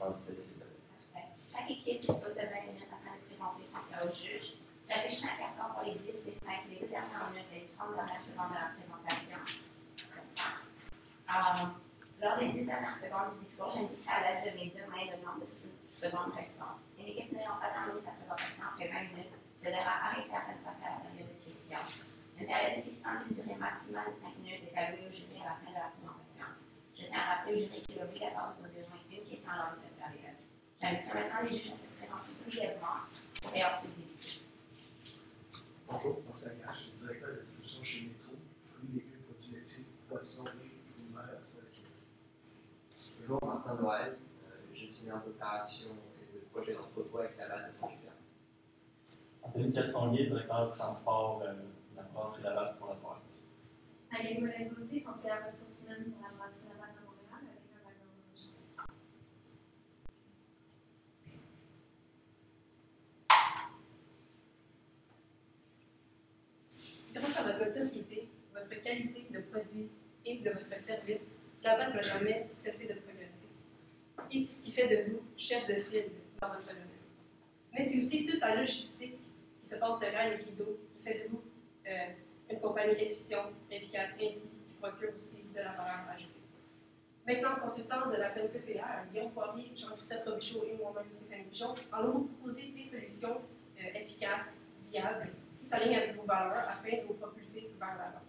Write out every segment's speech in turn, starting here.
transiter, s'il te plaît. Parfait. Chaque équipe dispose de 20 minutes afin de présenter son cas au juge. J'afficherai un carton pour les 10, les 5, les 2 dernières minutes et les 30 dernières secondes de la présentation. Comme ça. Lors des 10 dernières secondes du discours, j'indiquerai à l'aide de mes deux mains le nombre de secondes restantes. Une équipe n'ayant pas terminé sa présentation après 20 minutes se verra arrêter afin de passer à la période de questions. Une période de questions d'une durée maximale de 5 minutes est allouée au jury à la fin de la présentation. Je tiens à rappeler au jury qu'il est obligatoire de poser au moins une question lors de cette période. J'inviterai maintenant les juges à se présenter brièvement pour ensuite débuter. Bonjour, Pascal Gache, directeur de la distribution chez Métro, fruits, légumes, produits laitiers, poissons et fruits de mer. Bonjour, Martin Noël, gestionnaire d'opération et de projet d'entrepôt avec la BAT de Saint-Julien. Anthony Castonguay, directeur de transport de la brasserie Laval pour la province. Amélie Mollet-Gauthier, conseillère ressources humaines pour la brasserie Laval de Montréal avec un background en logistique. Grâce à votre autorité, votre qualité de produit et de votre service, Laval n'a jamais cessé de progresser. Et c'est ce qui fait de vous chef de file dans votre domaine. Mais c'est aussi toute la logistique qui se passe derrière les rideaux qui fait de vous une compagnie efficiente, efficace, ainsi qui procure aussi de la valeur ajoutée. Maintenant, consultant de la PPR, Guillaume Poirier, Jean-Christophe Robichaud et moi-même Stéphanie Pigeon, allons vous proposer des solutions efficaces, viables, qui s'alignent avec vos valeurs afin de vous propulser vers l'avant.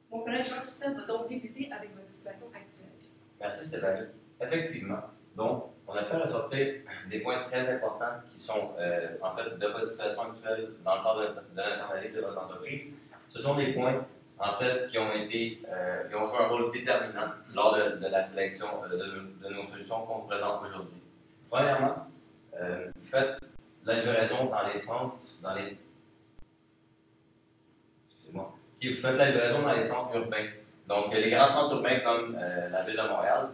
Mon collègue Jean-Christophe va donc débuter avec votre situation actuelle. Merci Stéphanie. Effectivement. Donc, on a fait ressortir des points très importants qui sont en fait de votre situation actuelle dans le cadre de l'internalisme de votre entreprise. Ce sont des points en fait qui ont joué un rôle déterminant lors de la sélection de nos solutions qu'on vous présente aujourd'hui. Premièrement, vous faites la livraison dans les centres, vous faites la livraison dans les centres urbains. Donc, les grands centres urbains comme la ville de Montréal,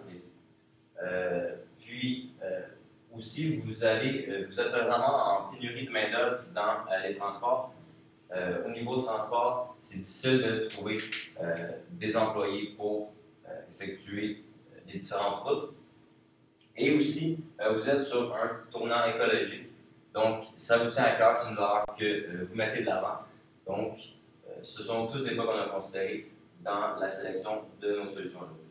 aussi, vous êtes présentement en pénurie de main-d'œuvre dans les transports. Au niveau du transport, c'est difficile de trouver des employés pour effectuer les différentes routes. Et aussi, vous êtes sur un tournant écologique. Donc, ça vous tient à cœur, c'est une valeur que vous mettez de l'avant. Donc, ce sont tous des points qu'on a considérés dans la sélection de nos solutions aujourd'hui.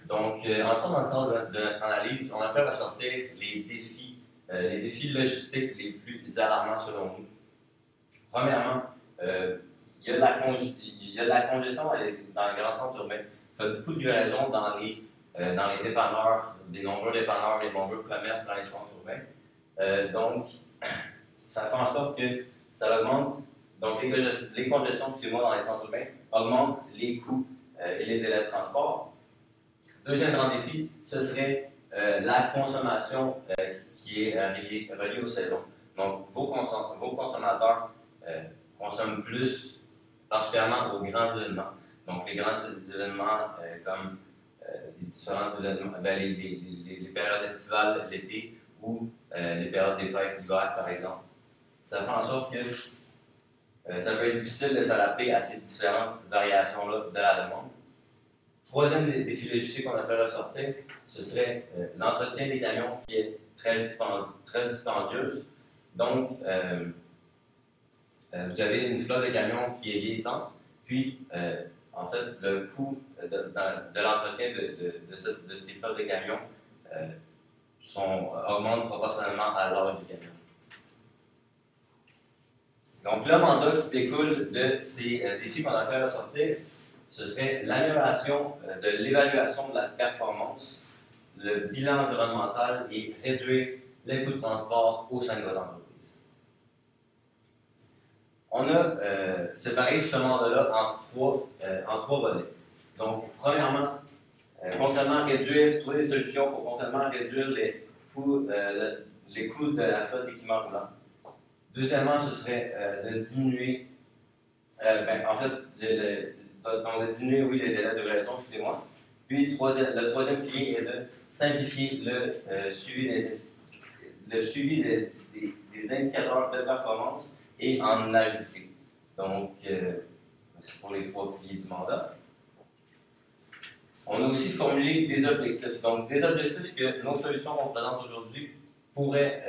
Donc, encore dans le cadre de notre analyse, on a fait ressortir les défis logistiques les plus alarmants selon nous. Premièrement, il y a de la congestion dans les grands centres urbains. Vous faites beaucoup de livraisons dans les dépanneurs, des nombreux dépanneurs, les nombreux commerces dans les centres urbains. Donc, ça fait en sorte que ça augmente. Donc, les congestions dans les centres urbains augmentent les coûts et les délais de transport. Deuxième grand défi, ce serait la consommation qui est reliée aux saisons. Donc, vos consommateurs consomment plus, particulièrement aux grands événements. Donc, les grands événements comme les différents événements, les périodes estivales l'été ou les périodes des fêtes l'hiver, par exemple. Ça fait en sorte que ça peut être difficile de s'adapter à ces différentes variations-là de la demande. Troisième défi logistique qu'on a fait ressortir, ce serait l'entretien des camions qui est très dispendieuse. Donc, vous avez une flotte de camions qui est vieillissante, puis en fait, le coût de l'entretien de ces flottes de camions augmente proportionnellement à l'âge du camion. Donc, le mandat qui découle de ces défis qu'on a fait ressortir, ce serait l'amélioration de l'évaluation de la performance, le bilan environnemental et réduire les coûts de transport au sein de votre entreprise. On a séparé ce mandat-là en trois volets. Donc, premièrement, trouver des solutions pour concrètement réduire les coûts de la flotte d'équipements roulants. Deuxièmement, ce serait de diminuer, de diminuer, oui, les délais de livraison, excusez-moi. Puis, le troisième pilier est de simplifier le suivi des indicateurs de performance et en ajouter. Donc, c'est pour les trois piliers du mandat. On a aussi formulé des objectifs. Donc, des objectifs que nos solutions qu'on présente aujourd'hui pourraient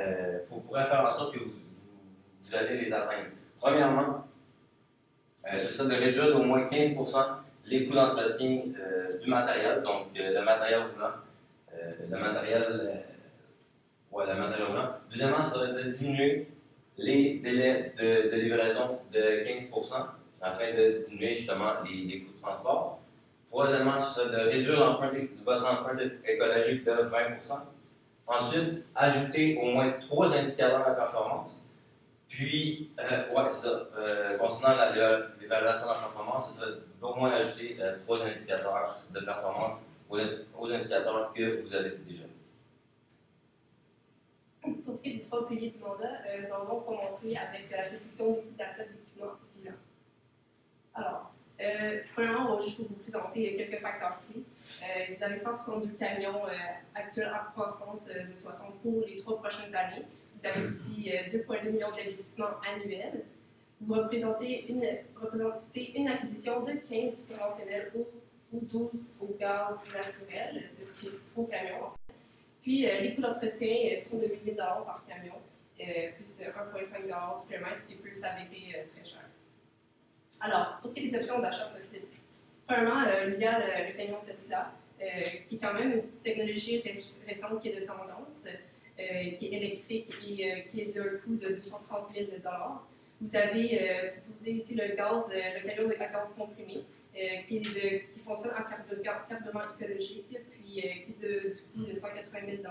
faire en sorte que vous allez les atteindre. Premièrement, ce serait de réduire d'au moins 15% les coûts d'entretien du matériel, donc le matériel roulant. Le matériel roulant. Deuxièmement, ce serait de diminuer les délais de livraison de 15% afin de diminuer justement les coûts de transport. Troisièmement, ce serait de réduire votre empreinte écologique de 20%. Ensuite, ajouter au moins 3 indicateurs de performance. Puis, concernant l'évaluation de la performance, ce serait d'au moins ajouter 3 indicateurs de performance aux indicateurs que vous avez déjà. Pour ce qui est des 3 piliers du mandat, nous allons donc commencer avec la réduction des coûts d'achat d'équipement bilan. Alors, premièrement, on va juste vous présenter quelques facteurs clés. Vous avez 162 camions actuels en croissance de 60 pour les 3 prochaines années. Vous avez aussi 2,2 millions d'investissements annuels. Vous représentez une acquisition de 15 conventionnels ou 12 au gaz naturel, c'est ce qui est au camion. Puis, les coûts d'entretien seront de 8 000 par camion, plus 1,5 du kilomètre, ce qui peut s'avérer très cher. Alors, pour ce qui est des options d'achat possibles, premièrement, il y a le camion Tesla, qui est quand même une technologie récente qui est de tendance, qui est électrique et qui est d'un coût de 230 000 $. Vous avez proposé aussi le camion à gaz comprimé, qui fonctionne en carburant écologique, puis qui est du coût de 180 000 $.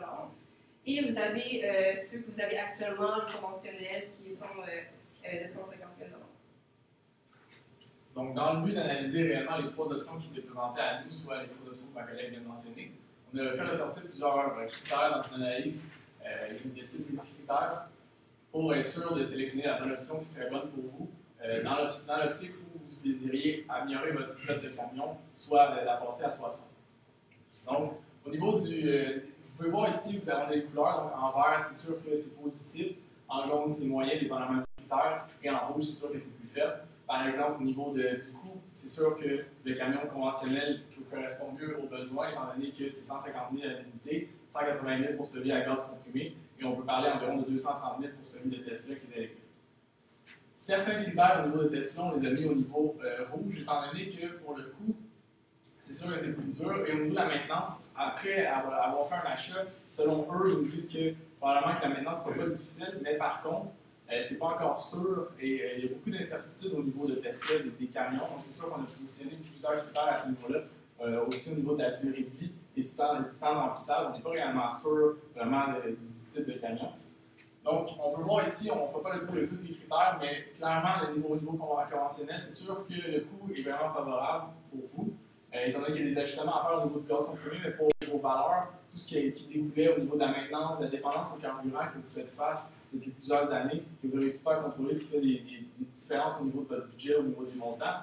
Et vous avez ceux que vous avez actuellement, les conventionnels, qui sont de 150 000 $. Donc, dans le but d'analyser réellement les 3 options qui étaient présentées à nous, soit les 3 options que ma collègue vient de mentionner, on a fait ressortir plusieurs critères dans une analyse de type multicritère pour être sûr de sélectionner la bonne option qui serait bonne pour vous dans l'optique où vous désiriez améliorer votre flotte de camions, soit la passer à 60. Donc, au niveau du... vous pouvez voir ici, vous avez des couleurs. Donc, en vert, c'est sûr que c'est positif. En jaune, c'est moyen, dépendamment du critère. Et en rouge, c'est sûr que c'est plus faible. Par exemple, au niveau du coût, c'est sûr que le camion conventionnel correspond mieux aux besoins, étant donné que c'est 150 000 à l'unité, 180 000 pour celui à gaz comprimé, et on peut parler environ de 230 000 pour celui de Tesla qui est électrique. Certains critères au niveau de Tesla, on les a mis au niveau rouge, étant donné que pour le coût, c'est sûr que c'est plus dur. Et au niveau de la maintenance, après avoir fait un achat, selon eux, ils nous disent que probablement que la maintenance ne sera pas difficile, mais par contre, c'est pas encore sûr et il y a beaucoup d'incertitudes au niveau de Tesla des camions. Donc, c'est sûr qu'on a positionné plusieurs critères à ce niveau-là, aussi au niveau de la durée de vie et du temps de remplissage. On n'est pas réellement sûr vraiment du type de camion. Donc, on peut voir ici, on ne fera pas le tour de tous les critères, mais clairement, au niveau conventionnel, c'est sûr que le coût est vraiment favorable pour vous. Étant donné qu'il y a des ajustements à faire au niveau du gaz comprimé, mais pour vos valeurs, tout ce qui découlait au niveau de la maintenance, de la dépendance au carburant que vous faites face depuis plusieurs années, que vous ne réussissez pas à contrôler, qui fait des différences au niveau de votre budget, au niveau des montants,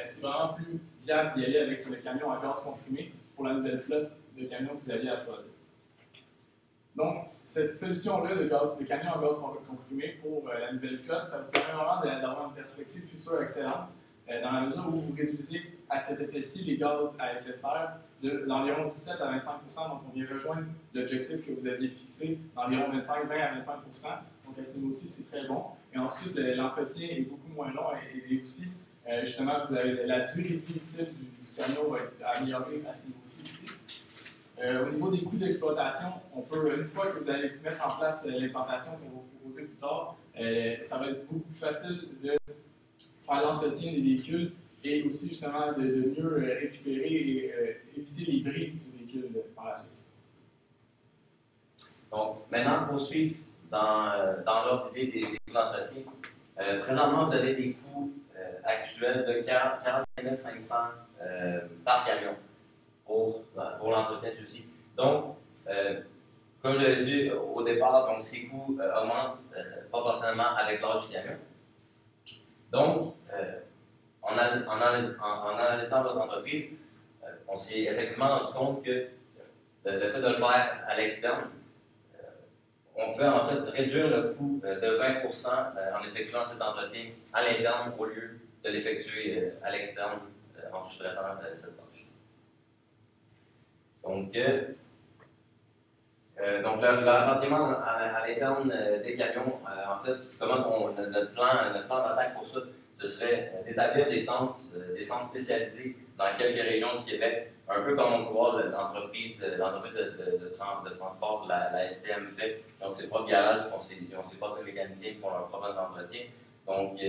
c'est vraiment plus viable d'y aller avec le camion à gaz comprimé pour la nouvelle flotte de camions que vous aviez à choisir. Donc, cette solution-là de camion à gaz comprimé pour la nouvelle flotte, ça vous permet vraiment d'avoir une perspective future excellente, dans la mesure où vous réduisez à cet effet-ci les gaz à effet de serre d'environ 17 à 25 %. Donc, on vient rejoindre l'objectif que vous aviez fixé d'environ 20 à 25 %. Donc, à ce niveau-ci, c'est très bon. Et ensuite, l'entretien est beaucoup moins long et aussi, justement, vous avez la durée de vie utile du camion va être améliorée à ce niveau-ci aussi. Au niveau des coûts d'exploitation, on peut, une fois que vous allez mettre en place l'implantation qu'on va vous proposer plus tard, ça va être beaucoup plus facile de faire l'entretien des véhicules et aussi justement de mieux récupérer et éviter les bris du véhicule par la suite. Donc, maintenant, pour poursuivre dans l'ordre d'idée des coûts d'entretien, présentement, vous avez des coûts actuels de 45 500 par camion pour l'entretien de ceux-ci. Donc, comme je l'avais dit au départ, donc, ces coûts augmentent proportionnellement avec l'âge du camion. Donc, en analysant votre entreprise, on s'est effectivement rendu compte que le fait de le faire à l'externe, on peut en fait réduire le coût de 20 % en effectuant cet entretien à l'interne au lieu de l'effectuer à l'externe en sous-traitant cette tâche. Donc, le rapatriement à l'interne des camions, en fait, notre plan d'attaque pour ça, ce serait d'établir des centres spécialisés dans quelques régions du Québec, un peu comme on peut voir l'entreprise de transport, la STM fait. Ils ont ses propres garages, ils ont ses propres mécaniciens qui font leur propre entretien. Donc,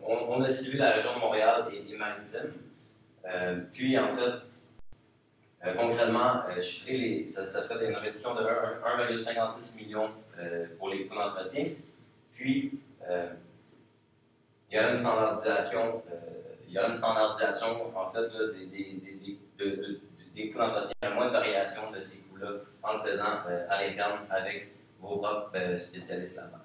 on a ciblé la région de Montréal et Maritime. Puis, en fait, concrètement, ça ferait une réduction de 1,56 million pour les coûts d'entretien. Puis, il y a une standardisation, en fait, là, des coûts d'entretien, moins de variation de ces coûts-là en le faisant à l'interne avec vos propres spécialistes là-bas.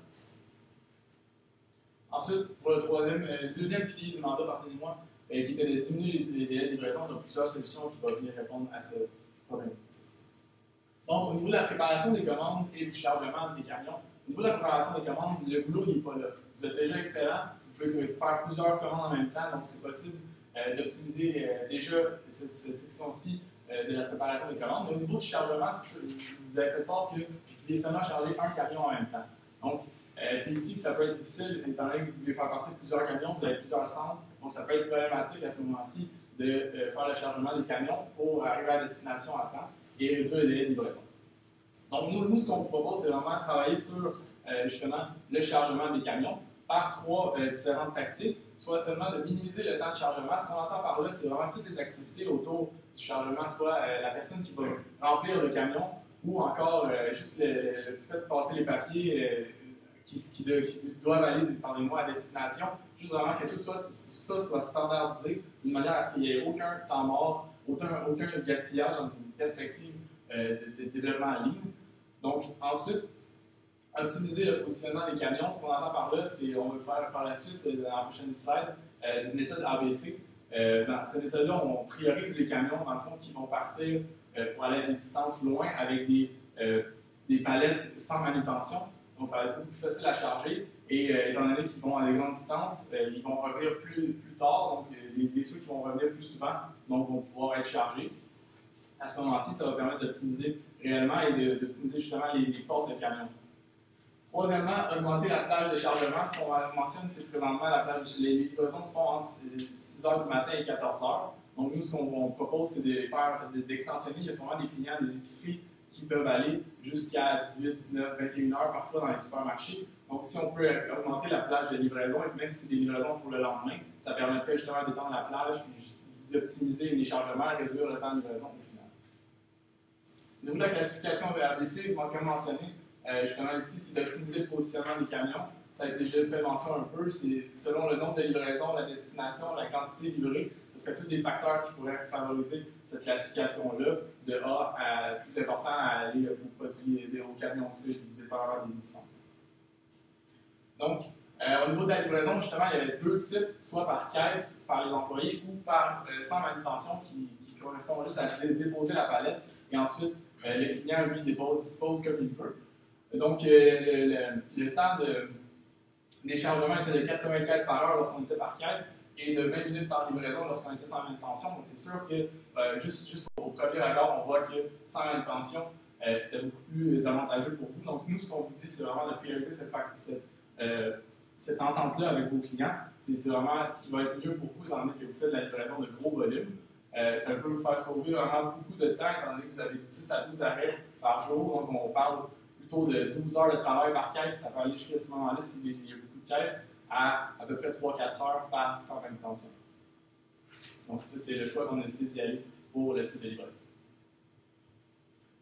Ensuite, pour le deuxième pilier du mandat, pardonnez-moi, qui était de diminuer les délais de livraison, on a plusieurs solutions qui vont venir répondre à ce problème. Donc, au niveau de la préparation des commandes et du chargement des camions, au niveau de la préparation des commandes, le boulot n'est pas là. Vous êtes déjà excellent, vous pouvez faire plusieurs commandes en même temps, donc c'est possible d'optimiser déjà cette section-ci de la préparation des commandes. Mais au niveau du chargement, vous avez fait part que vous pouviez seulement charger un camion en même temps. Donc, c'est ici que ça peut être difficile, étant donné que vous voulez faire partie de plusieurs camions, vous avez plusieurs centres, donc ça peut être problématique à ce moment-ci de faire le chargement des camions pour arriver à destination à temps et réduire les délais de livraison. Donc, nous ce qu'on vous propose, c'est vraiment de travailler sur justement le chargement des camions par trois différentes tactiques, soit seulement de minimiser le temps de chargement. Ce qu'on entend par là, c'est vraiment toutes les activités autour du chargement, soit la personne qui va remplir le camion ou encore juste le fait de passer les papiers qui doivent aller, pardonnez-moi, à destination, juste vraiment que tout ça soit standardisé d'une manière à ce qu'il n'y ait aucun temps mort, aucun gaspillage dans une perspective de développement en ligne. Donc, ensuite, optimiser le positionnement des camions. Ce qu'on entend par là, c'est on va faire par la suite, dans la prochaine slide, une méthode ABC. Dans cette méthode-là, on priorise les camions, dans le fond, qui vont partir pour aller à des distances loin avec des palettes sans manutention. Donc, ça va être beaucoup plus facile à charger. Et étant donné qu'ils vont à des grandes distances, ils vont revenir plus tard. Donc, les ceux qui vont revenir plus souvent vont pouvoir être chargés. À ce moment-ci, ça va permettre d'optimiser réellement et d'optimiser justement les portes de camions. Troisièmement, augmenter la plage de chargement. Ce qu'on mentionne, c'est présentement la plage les livraisons se font entre 6 h du matin et 14 h. Donc, nous, ce qu'on propose, c'est d'extensionner. Il y a souvent des clients des épiceries qui peuvent aller jusqu'à 18, 19, 21 heures, parfois dans les supermarchés. Donc, si on peut augmenter la plage de livraison, et même si c'est des livraisons pour le lendemain, ça permettrait justement d'étendre la plage et d'optimiser les chargements et réduire le temps de livraison au final. Au niveau de la classification ABC, comme mentionné, justement ici, c'est d'optimiser le positionnement des camions. Ça a été déjà fait mention un peu, c'est selon le nombre de livraisons, la destination, la quantité livrée, ce serait tous des facteurs qui pourraient favoriser cette classification-là, de A à plus important à aller aux produits aux camions C, des faire des distances. Donc, au niveau de la livraison, justement, il y avait deux types, soit par caisse, par les employés, ou par sans manutention, qui correspond juste à déposer la palette, et ensuite, le client, lui, dispose comme il peut. Donc, le temps des chargements était de 80 caisses par heure lorsqu'on était par caisse et de 20 minutes par livraison lorsqu'on était sans manutention. Donc, c'est sûr que juste au premier regard, on voit que sans manutention, c'était beaucoup plus avantageux pour vous. Donc, nous, ce qu'on vous dit, c'est vraiment de prioriser cette entente-là avec vos clients. C'est vraiment ce qui va être mieux pour vous, étant donné que vous faites de la livraison de gros volumes. Ça peut vous faire sauver vraiment beaucoup de temps, étant donné que vous avez 10 à 12 arrêts par jour. Donc, on parle plutôt de 12 heures de travail par caisse. Ça peut aller jusqu'à ce moment-là, s'il y a beaucoup de caisses, à peu près 3-4 heures par sans manutention. Donc, ça, c'est le choix qu'on a décidé d'y aller pour le type de livraison.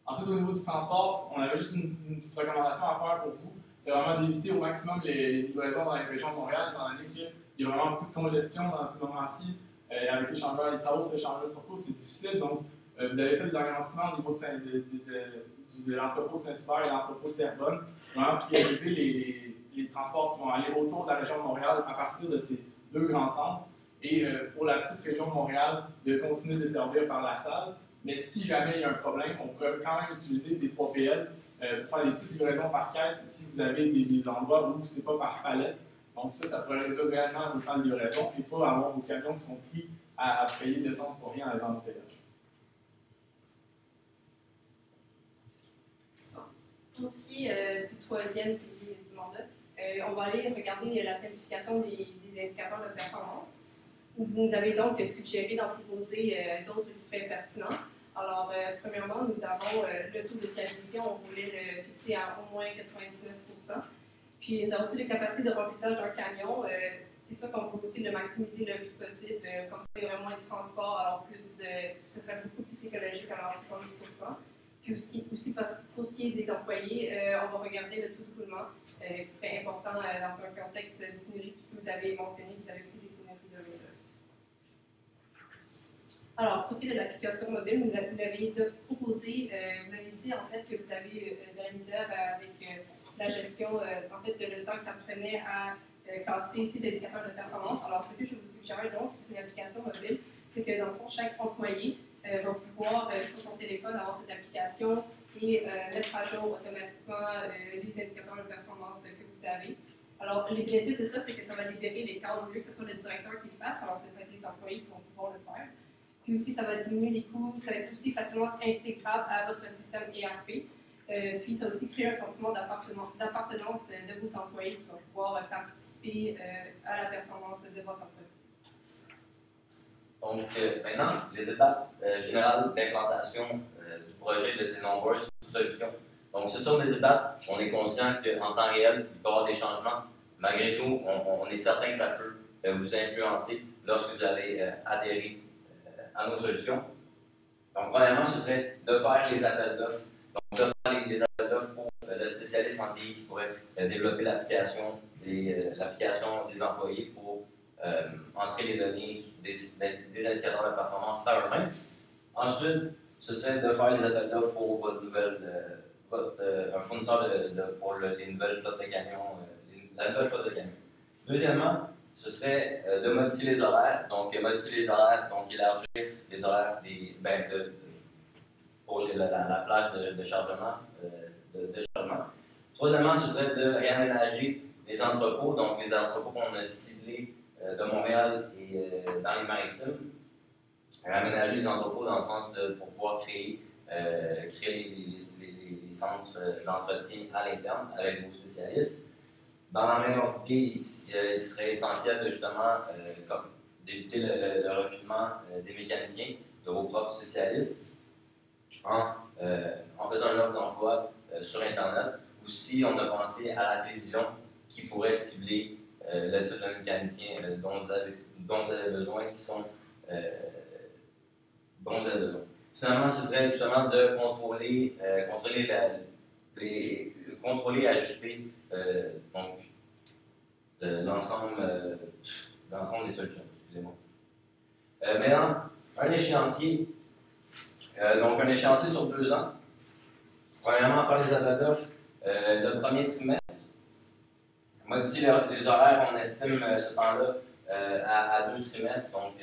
Ensuite, au niveau du transport, on avait juste une petite recommandation à faire pour vous. C'est vraiment d'éviter au maximum les livraisons dans les régions de Montréal, étant donné qu'il y a vraiment beaucoup de congestion dans ces moments-ci. Avec les travaux sur les changeurs sur cours, c'est difficile. Donc, vous avez fait des agrandissements au niveau de l'entrepôt de Saint-Hubert et l'entrepôt de Terrebonne. Vraiment prioriser les transports qui vont aller autour de la région de Montréal à partir de ces deux grands centres. Et pour la petite région de Montréal, de continuer de desservir par la salle. Mais si jamais il y a un problème, on peut quand même utiliser des 3PL pour faire des petites livraisons par caisse si vous avez des endroits où ce n'est pas par palette. Donc ça pourrait résoudre réellement vos temps de livraison et pas avoir vos camions qui sont pris à payer de l'essence pour rien à les embouteillages. Pour ce qui est du troisième pilier du mandat, on va aller regarder la simplification des indicateurs de performance. Vous nous avez donc suggéré d'en proposer d'autres qui seraient pertinents. Alors, premièrement, nous avons le taux de fiabilité, on voulait le fixer à au moins 99%. Puis, nous avons aussi la capacité de remplissage d'un camion. C'est sûr qu'on peut aussi le maximiser le plus possible. Comme ça, il y aurait moins de transport, alors ce serait beaucoup plus écologique, alors 70%. Puis aussi pour ce qui est des employés, on va regarder le taux de roulement, qui serait important dans un contexte de pénurie, puisque vous avez mentionné que vous avez aussi des pénuries de main-d'œuvre. Alors, pour ce qui est de l'application mobile, vous avez proposé, vous avez dit en fait que vous avez de la misère avec la gestion, en fait, de le temps que ça prenait à classer ces indicateurs de performance. Alors, ce que je vous suggère donc, c'est une application mobile, c'est que dans le fond, chaque employé va pouvoir, sur son téléphone, avoir cette application et mettre à jour automatiquement les indicateurs de performance que vous avez. Alors, les bénéfices de ça, c'est que ça va libérer les cadres au lieu que ce soit le directeur qui le fasse, alors c'est les employés qui vont pouvoir le faire. Puis aussi, ça va diminuer les coûts, ça va être aussi facilement intégrable à votre système ERP. Puis ça va aussi créer un sentiment d'appartenance de vos employés qui vont pouvoir participer à la performance de votre entreprise. Donc, maintenant, les étapes générales d'implantation du projet de ces nombreuses solutions. Donc, ce sont des étapes, on est conscient qu'en temps réel, il peut y avoir des changements. Malgré tout, on est certain que ça peut vous influencer lorsque vous allez adhérer à nos solutions. Donc, premièrement, ce serait de faire les appels d'offres. Donc, de faire les appels d'offres pour le spécialiste en TI qui pourrait développer l'application des employés pour entrer les données des indicateurs de performance par eux-mêmes. Ensuite, ce serait de faire les appels d'offres pour votre un fournisseur pour les nouvelles flottes de camions, la nouvelle flotte de camions. Deuxièmement, ce serait de modifier les horaires. Donc, modifier les horaires, donc élargir les horaires pour la plage de chargement. Troisièmement, ce serait de réaménager les entrepôts, donc les entrepôts qu'on a ciblés de Montréal et dans les maritimes. Réaménager les entrepôts dans le sens pour pouvoir créer les centres d'entretien à l'interne avec vos spécialistes. Dans la même idée, il serait essentiel de justement débuter le recrutement des mécaniciens, de vos propres spécialistes, en faisant une offre d'emploi sur Internet. Aussi, on a pensé à la télévision qui pourrait cibler le type de mécanicien dont vous avez besoin, dont vous avez besoin. Finalement, ce serait justement de contrôler et ajuster l'ensemble des solutions. Excusez-moi. Maintenant, un échéancier. Donc, un échéancier sur 2 ans. Premièrement, faire les appels d'offres le premier trimestre. Modifier les horaires, on estime ce temps-là à 2 trimestres. Donc,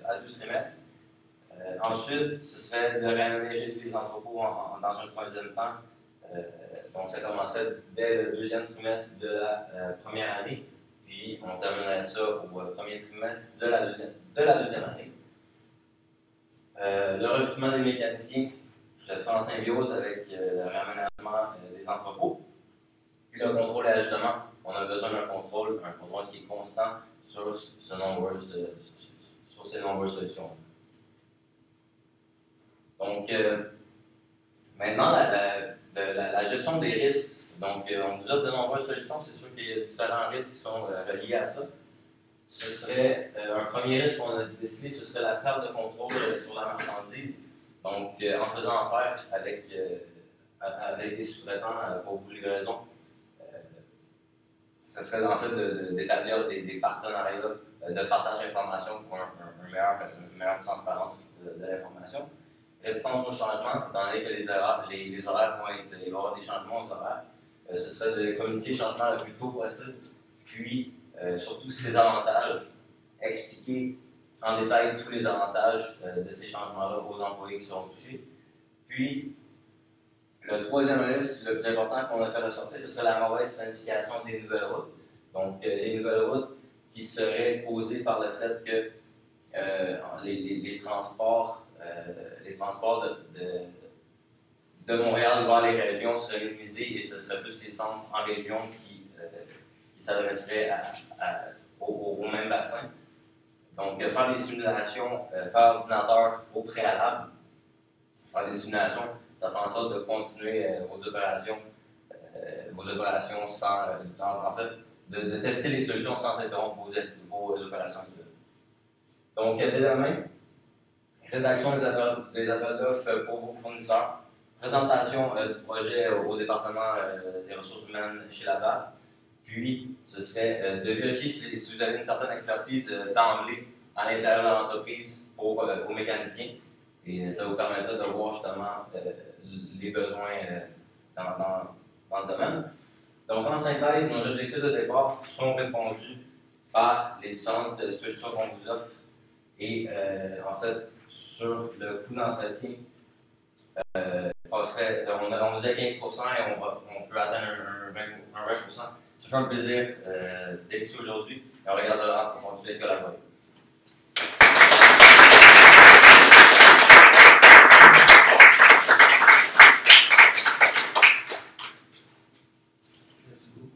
à 2 trimestres. Ensuite, ce serait de réaménager les entrepôts dans un troisième temps. Donc, ça commencerait dès le 2e trimestre de la première année, puis on terminerait ça au 1er trimestre de la deuxième année. Le recrutement des mécaniciens, je le fais en symbiose avec le réaménagement des entrepôts. Puis le contrôle et l'ajustement, on a besoin d'un contrôle qui est constant sur ces nombreuses solutions. Donc, maintenant, la gestion des risques. Donc, on vous offre de nombreuses solutions. C'est sûr qu'il y a différents risques qui sont reliés à ça. Ce serait un premier risque qu'on a décidé, ce serait la perte de contrôle sur la marchandise. Donc, en faisant affaire avec des sous-traitants pour vos livraisons, ce serait en fait d'établir des partenariats de partage d'informations pour une meilleure transparence de l'information. Réticence au changement, étant donné que les horaires il va y avoir des changements aux horaires. Ce serait de communiquer le changement le plus tôt possible, puis surtout ses avantages, expliquer en détail tous les avantages de ces changements-là aux employés qui seront touchés. Puis, le troisième risque, le plus important qu'on a fait ressortir, ce serait la mauvaise planification des nouvelles routes. Donc, les nouvelles routes qui seraient causées par le fait que les transports de de Montréal vers les régions seraient minimisés et ce serait plus les centres en région qui s'adresseraient au même bassin. Donc, faire des simulations par ordinateur au préalable, faire des simulations, ça fait en sorte de continuer vos opérations sans, en fait, de tester les solutions sans interrompre vos opérations actuelles. Donc, dès demain, rédaction des appels d'offres pour vos fournisseurs, présentation du projet au département des ressources humaines chez Laval, puis ce serait de vérifier si vous avez une certaine expertise d'emblée à l'intérieur de l'entreprise pour vos mécaniciens, et ça vous permettra de voir justement les besoins dans ce domaine. Donc, en synthèse, nos objectifs de départ sont répondus par les différentes solutions qu'on vous offre. Et en fait, sur le coût d'entretien, on vous a 15% et on peut atteindre un 20%. Ça fait un plaisir d'être ici aujourd'hui et on regardera pour continuer de collaborer. Merci beaucoup.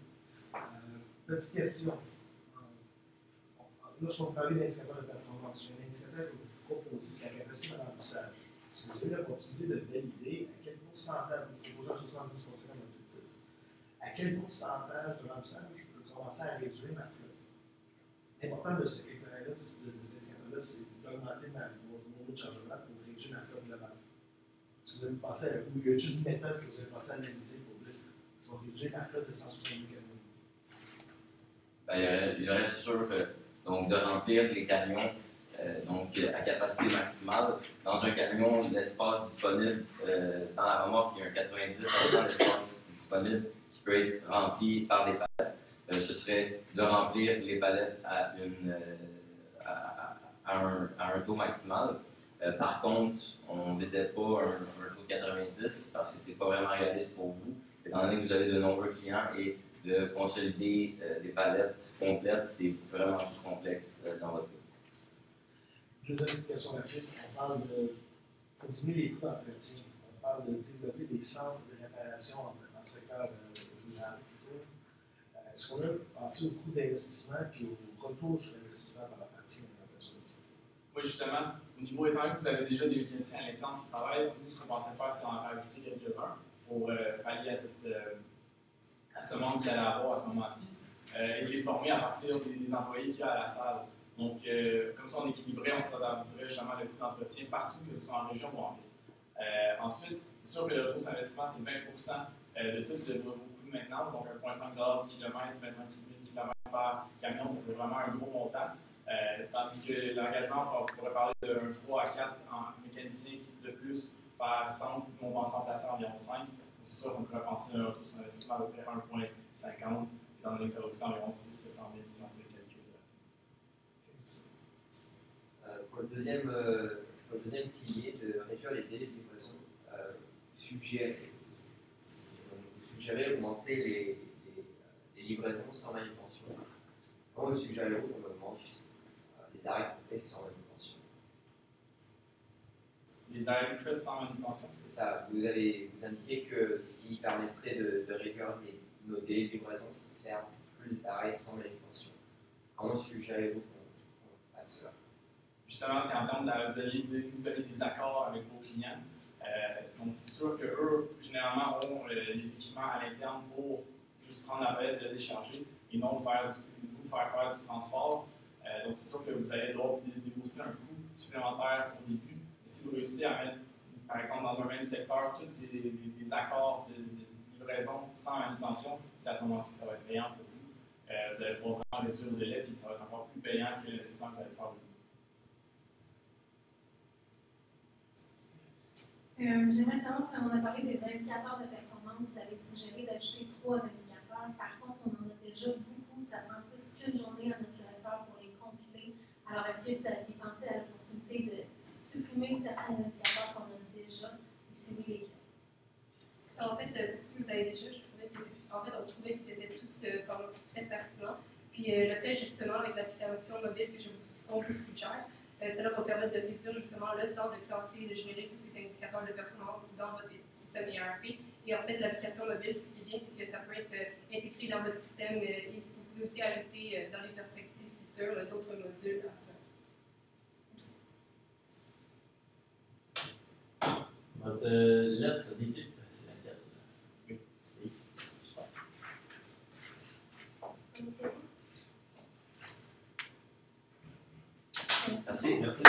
Petite question. Lorsqu'on parlait d'indicateur de performance, il y a un indicateur que vous proposez, c'est la capacité de remplissage. Si vous avez l'opportunité de valider à quel pourcentage, vous proposez 70% comme objectif, à quel pourcentage de remplissage je peux commencer à réduire ma flotte? L'important de ce KPI-là, de cet indicateur-là, c'est d'augmenter mon niveau de chargement pour réduire ma flotte globale. Si vous avez pensé à, ou y a une méthode que vous avez pensé à analyser pour dire je vais réduire ma flotte de 170 camions? Il reste sûr donc de remplir les camions donc à capacité maximale. Dans un camion, l'espace disponible dans la remorque, il y a un 90% d'espace disponible qui peut être rempli par des palettes. Ce serait de remplir les palettes à un taux maximal. Par contre, on ne visait pas un taux de 90 parce que ce n'est pas vraiment réaliste pour vous, étant donné que vous avez de nombreux clients et de consolider des palettes complètes, c'est vraiment plus complexe dans votre cas. Deuxième petite question rapide. On parle de diminuer les coûts d'entretien. On parle de développer des centres de réparation dans le secteur rural. Est-ce qu'on a pensé au coût d'investissement et au retour sur l'investissement par rapport à l'implémentation de ça? Oui, justement, au niveau étant que vous avez déjà des mécaniciens à l'interne qui travaillent, nous, ce qu'on pensait faire, c'est en rajouter quelques heures pour pallier à ce manque qu'il allait avoir à ce moment-ci, et les former à partir des employés qu'il y a à la salle. Donc, comme ça, on équilibrait, on standardiserait justement le coût d'entretien partout, que ce soit en région ou en ville. Ensuite, c'est sûr que le retour sur investissement, c'est 20% de tout vos coûts de maintenance, donc 1,5$ du kilomètre, 25 000 km par camion, ça fait vraiment un gros montant. Tandis que l'engagement, on pourrait parler d'un 3 à 4 en mécanicien de plus par centre, nous on va s'en placer à environ 5. C'est sûr qu'on pourrait penser à un retour sur investissement à peu près 1,50, étant donné que ça va coûter environ 600-700 000 si on fait le calcul. Pour le deuxième pilier de réduire les délais de livraison, vous suggérez d'augmenter les livraisons sans manutention. Comment vous suggérez qu'on augmente les arrêts qu'on fait sans manutention? Les arrêts que vous faites sans manutention? C'est ça. Vous indiquez que ce qui permettrait de réduire nos délais de livraison, c'est de faire plus d'arrêts sans manutention. Comment suggérez-vous qu'on fasse cela? Justement, c'est en termes vous avez des accords avec vos clients. Donc, c'est sûr qu'eux, généralement, ont les équipements à l'interne pour juste prendre la palette et la décharger et non vous faire faire du transport. Donc, c'est sûr que vous allez devoir débourser un coût supplémentaire au début. Et si vous réussissez à mettre, par exemple, dans un même secteur, tous des accords de livraison sans manutention, c'est à ce moment-ci que ça va être payant pour vous. Vous allez pouvoir vraiment réduire le délai et ça va être encore plus payant que l'investissement que vous allez faire au début. J'aimerais savoir, quand on a parlé des indicateurs de performance, vous avez suggéré d'ajouter 3 indicateurs. Par contre, on en a déjà beaucoup. Ça prend plus qu'une journée à notre directeur pour les compiler. Alors, est-ce que vous aviez pensé à l'opportunité de supprimer certains indicateurs qu'on a déjà et cibler lesquels? En fait, ce que vous avez déjà, on trouvait qu'ils étaient tous très pertinents. Puis le fait justement avec l'application mobile qu'on vous suggère, Cela va permettre de réduire justement le temps de classer et de générer tous ces indicateurs de performance dans votre système ERP. Et en fait, l'application mobile, ce qui est bien, c'est que ça peut être intégré dans votre système et vous pouvez aussi ajouter dans les perspectives futures d'autres modules à cela. Votre lettre d'équipe, c'est laquelle? Oui. Super. Merci. Merci.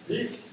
Merci.